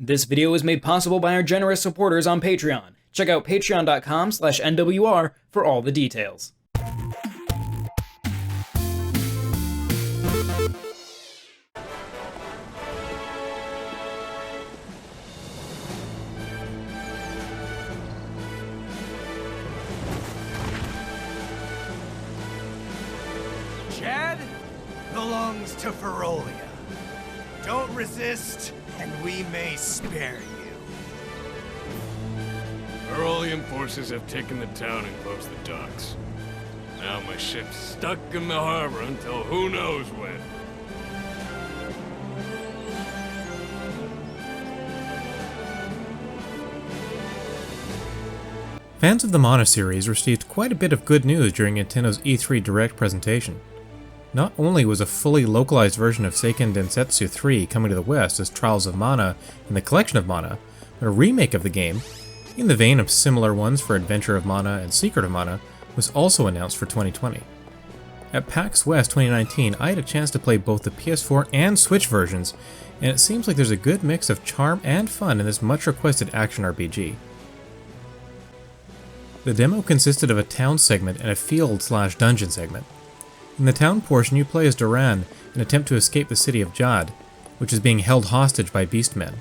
This video is made possible by our generous supporters on Patreon. Check out patreon.com/NWR for all the details. Chad belongs to Ferolia. Don't resist, and we may spare you. Ferolian forces have taken the town and closed the docks. Now my ship's stuck in the harbor until who knows when. Fans of the Mana series received quite a bit of good news during Nintendo's E3 Direct presentation. Not only was a fully localized version of Seiken Densetsu 3 coming to the West as Trials of Mana and the Collection of Mana, but a remake of the game, in the vein of similar ones for Adventure of Mana and Secret of Mana, was also announced for 2020. At PAX West 2019, I had a chance to play both the PS4 and Switch versions, and it seems like there's a good mix of charm and fun in this much requested action RPG. The demo consisted of a town segment and a field/dungeon segment. In the town portion, you play as Duran and attempt to escape the city of Jad, which is being held hostage by beastmen.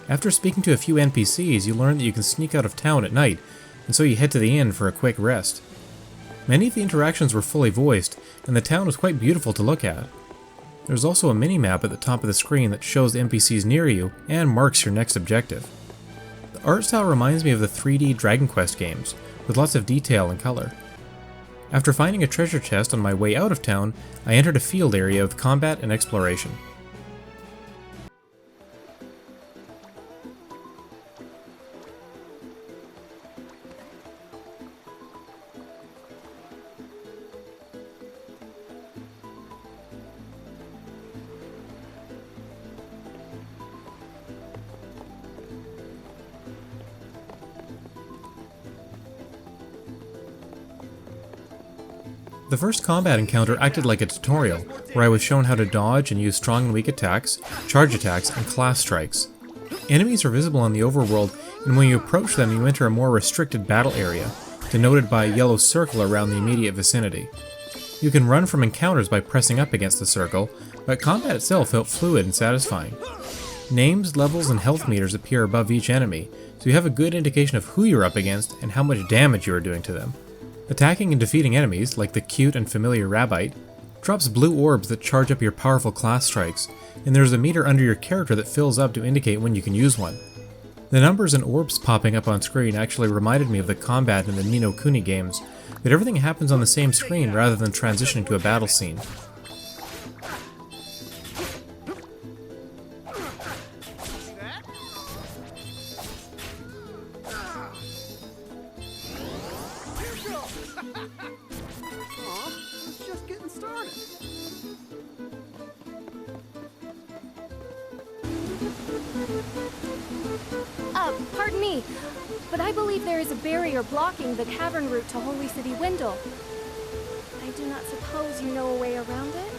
After speaking to a few NPCs, you learn that you can sneak out of town at night, and so you head to the inn for a quick rest. Many of the interactions were fully voiced, and the town was quite beautiful to look at. There's also a mini-map at the top of the screen that shows the NPCs near you and marks your next objective. The art style reminds me of the 3D Dragon Quest games, with lots of detail and color. After finding a treasure chest on my way out of town, I entered a field area with combat and exploration. The first combat encounter acted like a tutorial, where I was shown how to dodge and use strong and weak attacks, charge attacks, and class strikes. Enemies are visible in the overworld, and when you approach them you enter a more restricted battle area, denoted by a yellow circle around the immediate vicinity. You can run from encounters by pressing up against the circle, but combat itself felt fluid and satisfying. Names, levels, and health meters appear above each enemy, so you have a good indication of who you're up against and how much damage you are doing to them. Attacking and defeating enemies, like the cute and familiar Rabbite, drops blue orbs that charge up your powerful class strikes, and there's a meter under your character that fills up to indicate when you can use one. The numbers and orbs popping up on screen actually reminded me of the combat in the Ni no Kuni games, but everything happens on the same screen rather than transitioning to a battle scene. Just getting started. Pardon me, but I believe there is a barrier blocking the cavern route to Holy City Windle. I do not suppose you know a way around it?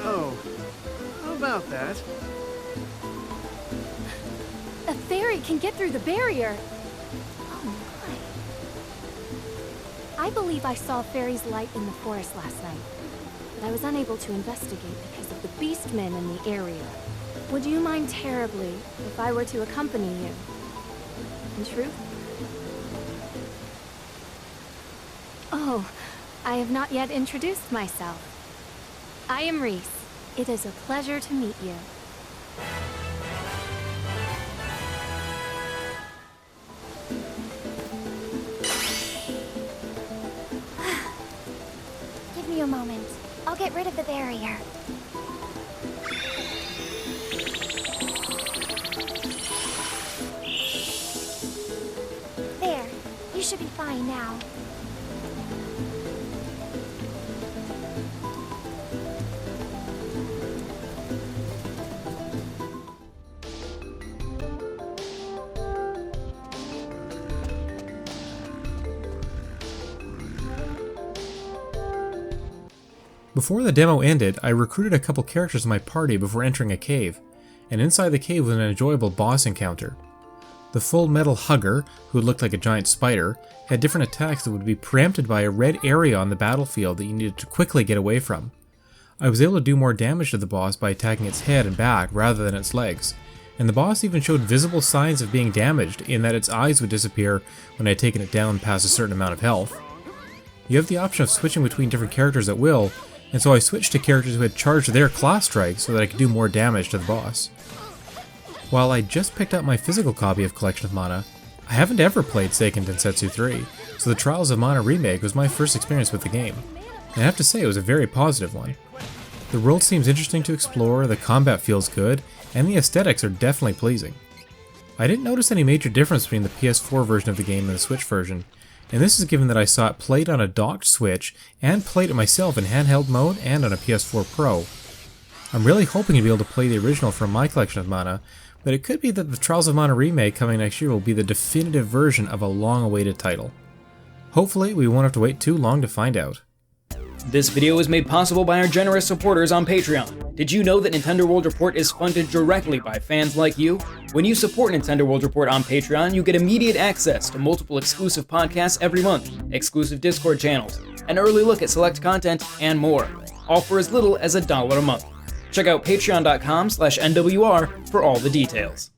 Oh, how about that? A fairy can get through the barrier! Oh my. I believe I saw a fairy's light in the forest last night, but I was unable to investigate because of the beastmen in the area. Would you mind terribly if I were to accompany you? In truth? Oh, I have not yet introduced myself. I am Reese. It is a pleasure to meet you. Give me a moment. I'll get rid of the barrier. There. You should be fine now. Before the demo ended, I recruited a couple characters in my party before entering a cave. and inside the cave was an enjoyable boss encounter. The Full Metal Hugger, who looked like a giant spider, had different attacks that would be preempted by a red area on the battlefield that you needed to quickly get away from. I was able to do more damage to the boss by attacking its head and back rather than its legs, and the boss even showed visible signs of being damaged in that its eyes would disappear when I had taken it down past a certain amount of health. You have the option of switching between different characters at will, and so I switched to characters who had charged their class strikes so that I could do more damage to the boss. While I just picked up my physical copy of Collection of Mana, I haven't ever played Seiken Densetsu 3, so the Trials of Mana remake was my first experience with the game, and I have to say it was a very positive one. The world seems interesting to explore, the combat feels good, and the aesthetics are definitely pleasing. I didn't notice any major difference between the PS4 version of the game and the Switch version, and this is given that I saw it played on a docked Switch and played it myself in handheld mode and on a PS4 Pro. I'm really hoping to be able to play the original from my Collection of Mana, but it could be that the Trials of Mana remake coming next year will be the definitive version of a long-awaited title. Hopefully, we won't have to wait too long to find out. This video was made possible by our generous supporters on Patreon. Did you know that Nintendo World Report is funded directly by fans like you? When you support Nintendo World Report on Patreon, you get immediate access to multiple exclusive podcasts every month, exclusive Discord channels, an early look at select content, and more, all for as little as $1 a month. Check out patreon.com/NWR for all the details.